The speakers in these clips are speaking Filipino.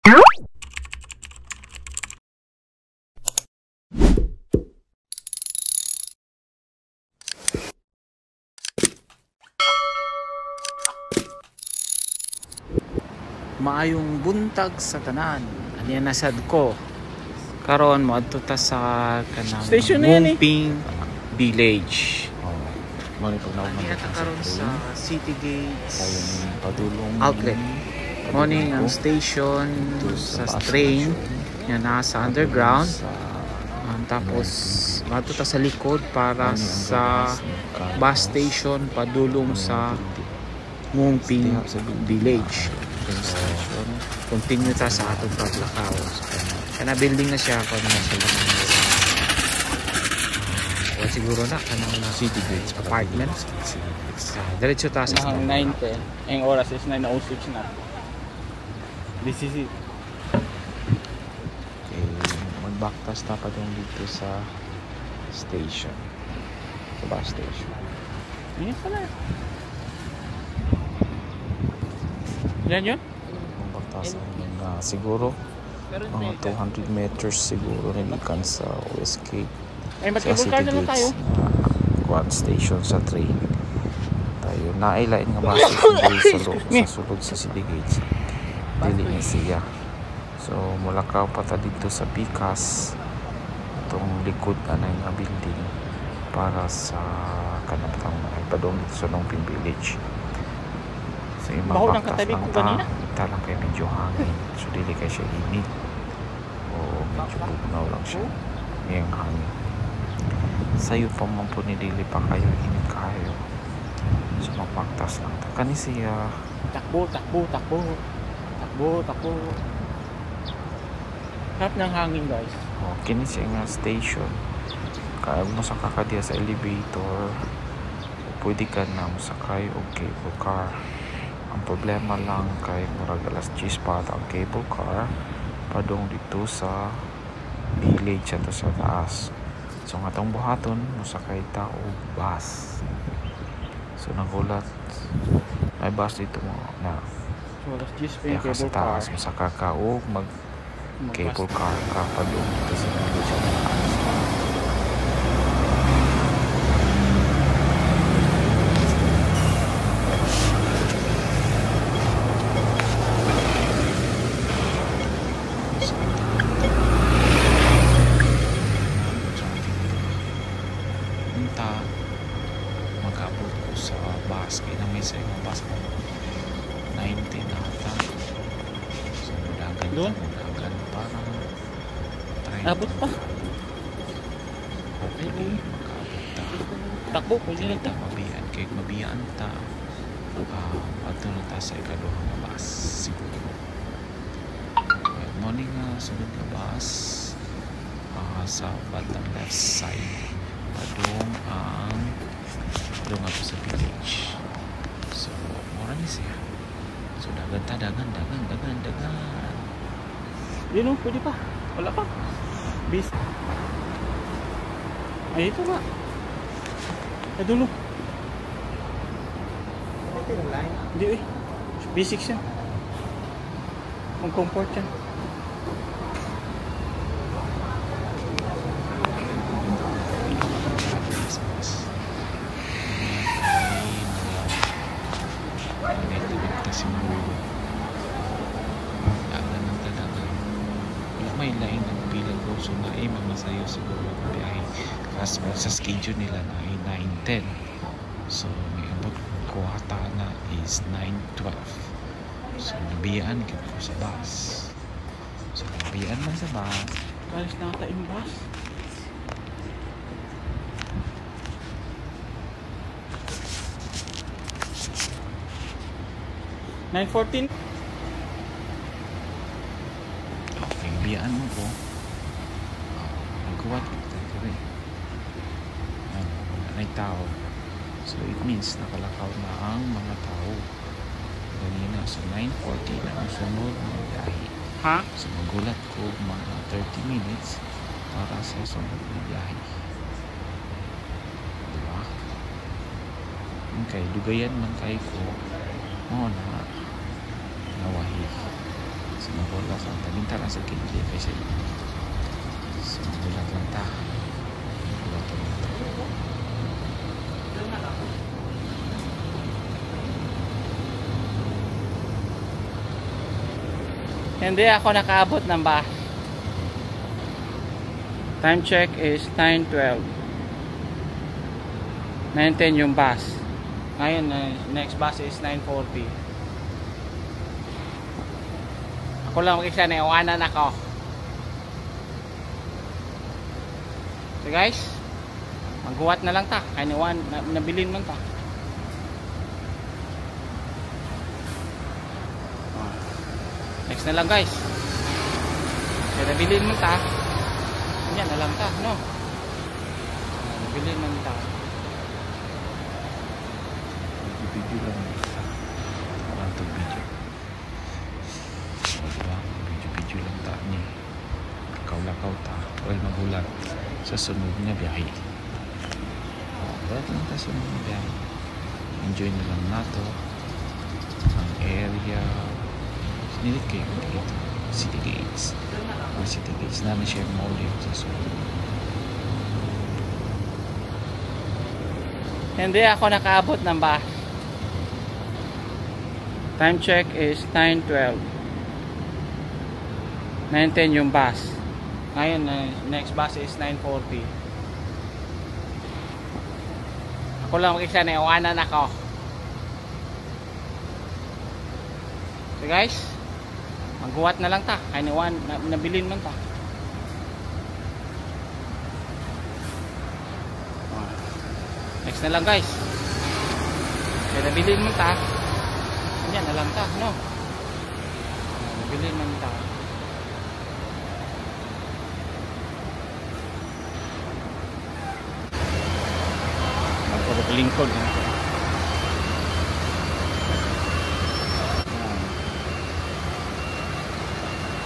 Maayong buntag sa tanan. Ano yan nasad ko? Karon mo adto ta sa kanang Mumping Village. Mani pag Ano ta karon sa City Gates padulong outlet. Morning ang station sa train nga nasa underground. Tapos adto ta sa likod para sa bus station padulong sa Mumping Village. Continue ta sa atong paglakaw. Kana building na siya kung na sila. O siguro na kanang City Gates apartments. Diretso ta sa 9:10. Ang oras is 9:06 na. This is it. Okay, mag-backpass na pa dun dito sa station. Sa bus station. Yan pala. Yan yun? Mag-backpass na siguro mga 200 meters siguro nilikan sa OSK. Ay, mag-cable car na lang tayo. Quad station sa train. Tayo nailain nga bus station sa sulod sa City Gates. Dili ni siya. So mula ka pa ta dito sa Picas itong likod anay nga building para sa kanapang ay padong dito sa Mumping Village. So baho ng katabi ko kanina. Talang kay medyo hangin. So dili kay siya init. O medyo bugnaw lang siya. Ngayong hangin. Sayo pa man po ni dili pa kayo init kayo. So mapaktas lang ta. Kani siya Takbo. Harap ng hangin guys. O kini siya nga station. Kaya mo sa kakadiya sa elevator. Pwede ka na musakay o cable car. Ang problema lang kay murag alas 10 pa ang cable car padong dito sa village ato sa taas. So nga tong buhaton musakay ta og bus. So nagulat may bus dito mo na So alas 10 pa yung cable sa car. taas musaka ka og mag cable car ka padong dito sa village ato sa taas. Mag-abot ko sa bus kaya na may sa ibang bus ko 90 na ata. So mudagan parang Abot pa. Okay, mag-abot ta. Takbo, pwede na Ta mabiyaan kaya mabiyaan ta ato na ta sa ikaduhang na bus siguro. Good morning sunod na bus sa bandang left side padung ako sa village. So mura ni siya. So dagan. Yun o, pwede pa. Wala pa. Bis. Ay, ito nga. Ay, dulo. Hindi eh. B6 yan. Ang comfort yan. May lain ng pila ko so na mamasayo siguro ang biyahe kasi sa schedule nila na ay 9:10 so may abot ko hata na is 9:12 so nabiyaan ko sa bus Kalis na ata yung bus. $9:14. biyaan mo ko nagkuwat kita kami may tao so it means nakalakaw na ang mga tao ganina so 9:40 na ang sunod ng biyahe so magulat ko mga 30 minutes para sa sunod ng biyahe diba okay dugayan man kayo ko na nawahi so magulat ang ka lang sa gilid kasi so bulat lang ta. Bulat lang ta. Hindi ako nakaabot ng bus. Time check is 9:12. 9:10 yung bus. Ngayon, next bus is 9:40. Ako lang mag-isa na iwanan ako. So guys, maghuwat na lang ta. Kaya nabilin man ta. Next na lang guys. Kaya nabilin man ta. Yan na lang ta, no? Nabilin man ta. Video lang ta. Parang ito video. Diba? Video lang ta ni. Lakaw-lakaw ta. Well, magulat sa sunod niya biyahe. Dahil lang ta sunod niya biyahe. Enjoy na lang nato ang area. Sinilit kayo dito. City Gates. Ang City Gates namin share mall dito sa sunod. Hindi ako nakaabot ng bus. Time check is 9:12. 9:10 yung bus. Ngayon, next bus is 9:40. Ako lang mag-isa na iwanan ako. So guys, maghuwat na lang ta. Kaya nabilin man ta. Next na lang guys. Kaya nabilin man ta. Yan na lang ta, no? Nabilin man ta. Magpapalingkod na.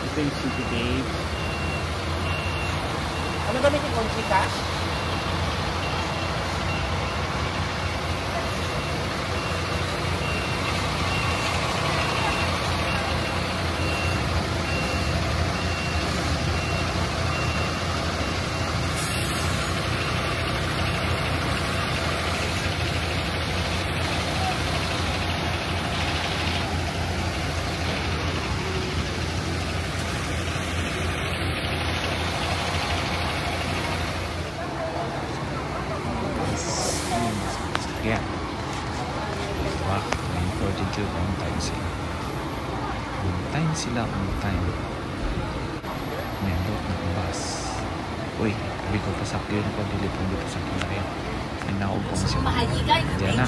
Ito yung City Gates. Ano gamit yung Conchi Cash? Yeah. Wah, may 42 on time sila. On time sila, on time. May load ng bus. Uy, sabi ko pasakyan ko, dilit mo dito sa kinayan. May naubong sila. Diyan na.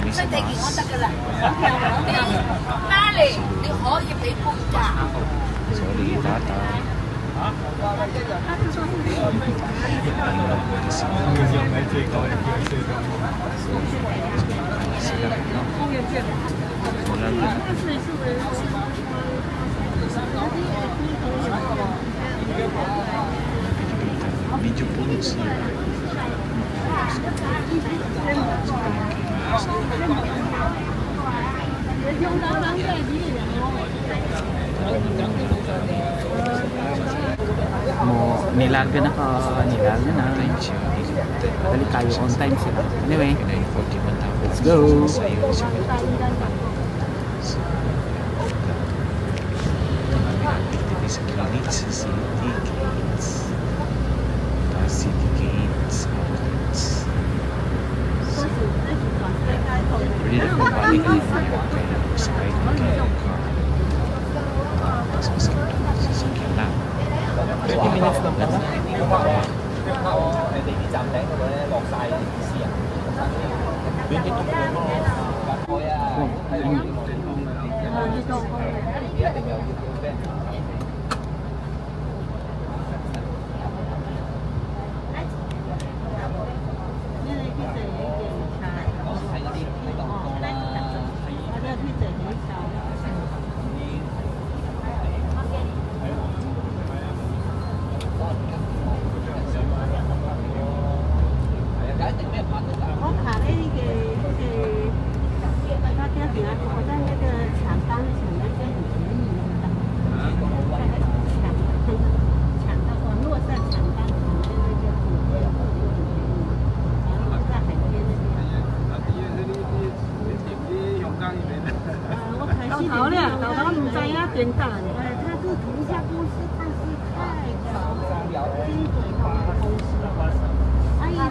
May sa bus. Sorry, tata. Video pun sih. Mo nilaga na ka, nilaga na. Dali kayo on time sila. Anyway, let's go. City Gates outlets. Really balik na kayo sa kahit kayo car. Tapos sasakyan lang. 20 minutes lang po. Hindi站頂嗰度咧落曬啲私人。大的，它是同一家公司，但是太金嘴头的公司。阿姨，他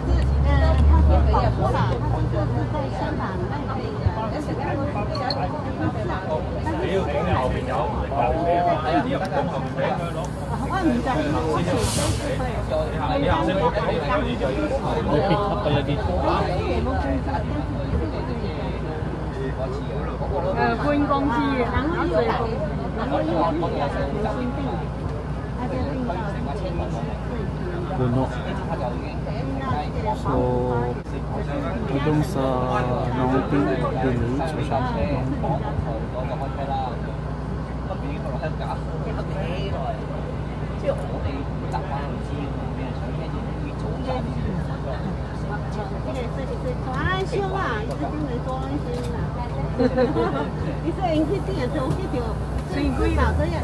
说跑错了，他说这是在香港那边的，但是他说我唔知，我前搬公司，然後因為佢生病，他就病到Puno. So, doon sa Nongping Village, o siya你说你去订的时候，我记得最贵的都要1300。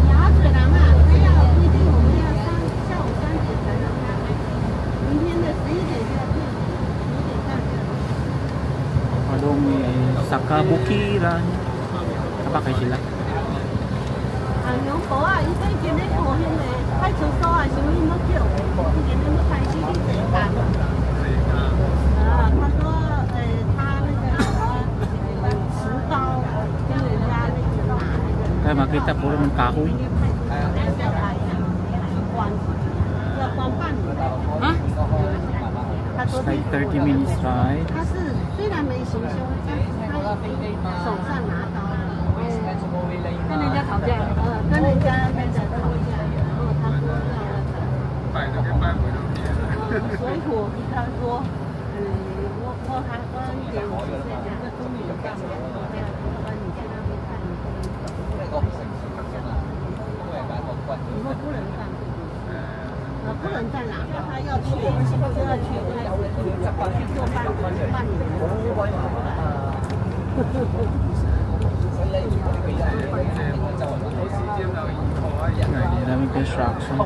牙嘴了嘛，他要规定我们要下午3点才能开，明天的11点就要退，10点半。Padong sa kabukiran. Apa kayo sila? 用保啊，伊在今日过现的派出所啊，什么要叫，今天要开始你这单。他说，他那个什么石膏跟人家那个拿那个。Kaya makita puro ng kahoy. 要关半年。Ha? 他说 Like 30 minutes ride. 他是虽然没行凶，但是他手上拿刀。跟人家吵架，跟人家吵架，然后他说所以我跟他说，我还跟给我是这样，这中年干嘛？你去那边看，以后不能干，不能在哪？他要去就要去做半年。Daming construction.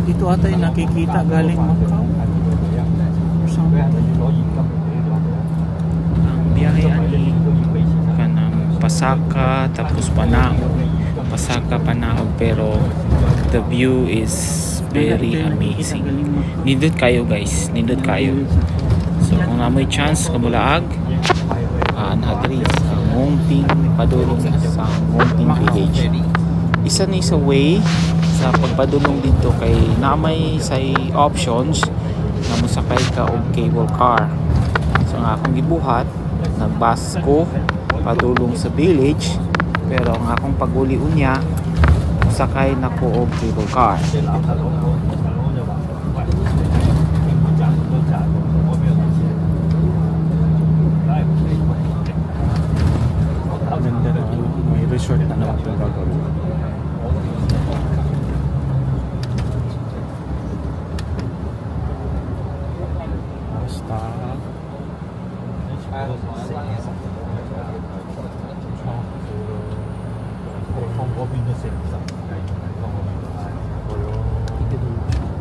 Dito ata yung nakikita galing Macau. Ang biyahe ani kanang Pasaka tapos Panahog. Pasaka, Panahog, pero the view is very amazing. Nindot kayo guys, nindot kayo. So kung may chance kamulaag, natri sa Nongping padulong sa Nongping Village. Isa ni sa way sa pagpadulong dito kay namay say options na musakay ka og cable car. So nga akong gibuhat, nagbus ko padulong sa village, pero ang akong paguli unya musakay nako og cable car. May resort na naman itong gagawin.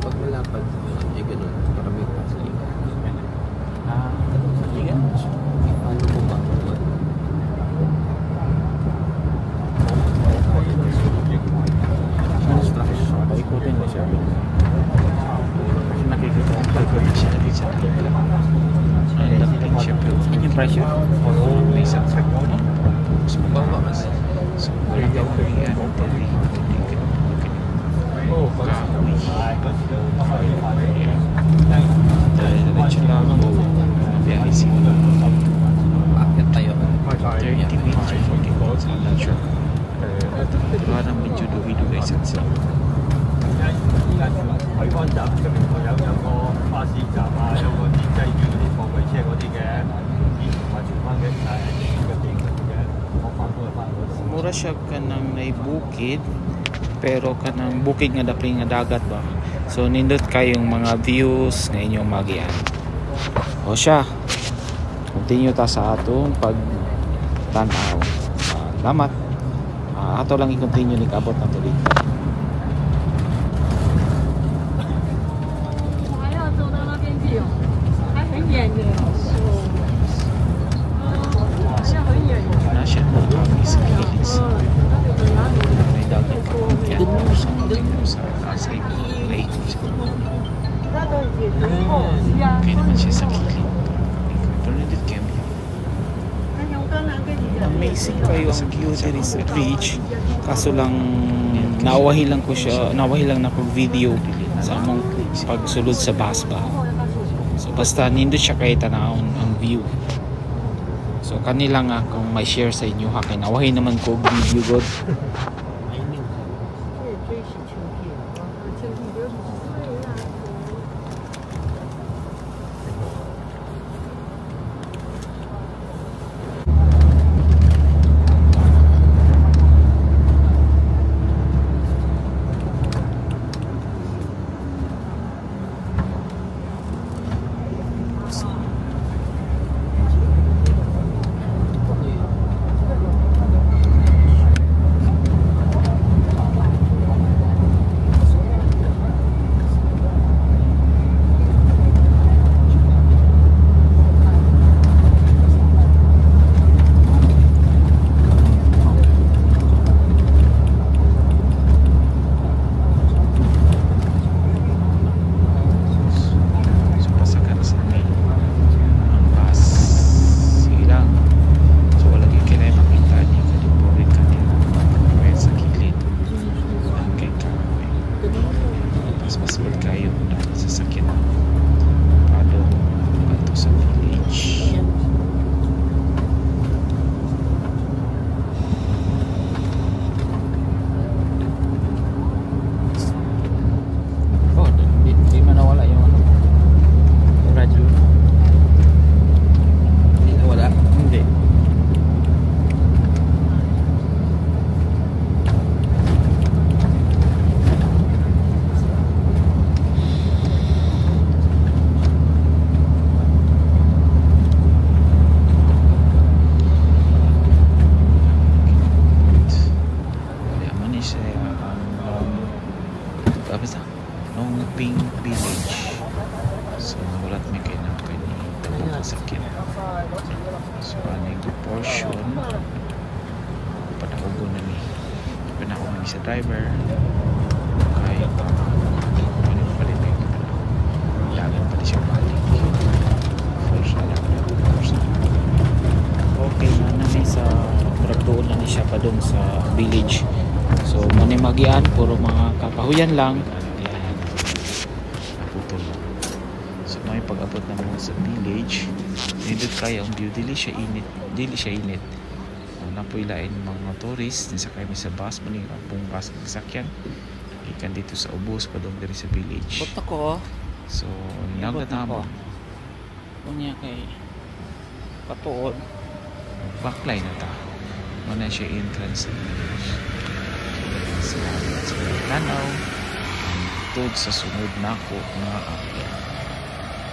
Pag malapad, eh ganun, marami pa sa liga. Sa liga? Paano mo ba? Bakit tayo? 30 minutes or 40 minutes, I'm not sure. Gawa ng medyo duwi-duwi sa sila. 依家海灣站出面有個巴士站啊，有個啲擠住嗰啲貨櫃車嗰啲嘅，以前話傳翻嘅嘅地嗰啲嘅，我翻都係翻嗰度。 Mura siya ka ng naibukid, pero ka ng bukid nga dapli nga dagat ba. So nindot kayong mga views nga inyong magian. O siya, continue ta sa atong pagtanaw. Salamat. Ato lang i-continue ni kabot na to dito. 还要走到那边去哦，还很远的哦。好像很远。 Na siya na kami sa kilis. May dagat pa kaya sa Asay Lake. Kaya naman siya sa kilid. Pero nandit kami. Amazing kayo ang view diri sa beach. Kaso lang nawahi lang na ko video sa among pagsulod sa bus ba. So basta nindot siya kay tanawon ang view. So kanila nga kung may share sa inyo ha kay nawahi naman ko og video god. Ping Village. So nagulat may kayo ng pwede tabong kasakyan. So anay go portion panakugo na ni panako na sa driver kaya ano palit na yung lagang pati siya balik first na okay na namin sa doon na ni siya pa doon sa village. So manimagian puro mga kapahuyan lang. May pag-abot naman sa village nindot kaya ang view dili siya init napoy lain mga tourist nisa kami sa bus maning ang bus ng sakyan ikan dito sa ubos padong diri sa village Bot ako. so nagtatama Kunya kay patuod. backline na ta muna siya entrance ng village salamat sa tanaw tod sa sunod na ako nga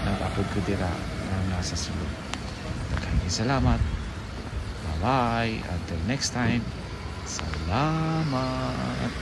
nag-upload ko dira na nasa sulod. Salamat. Bye-bye. Until next time. Salamat.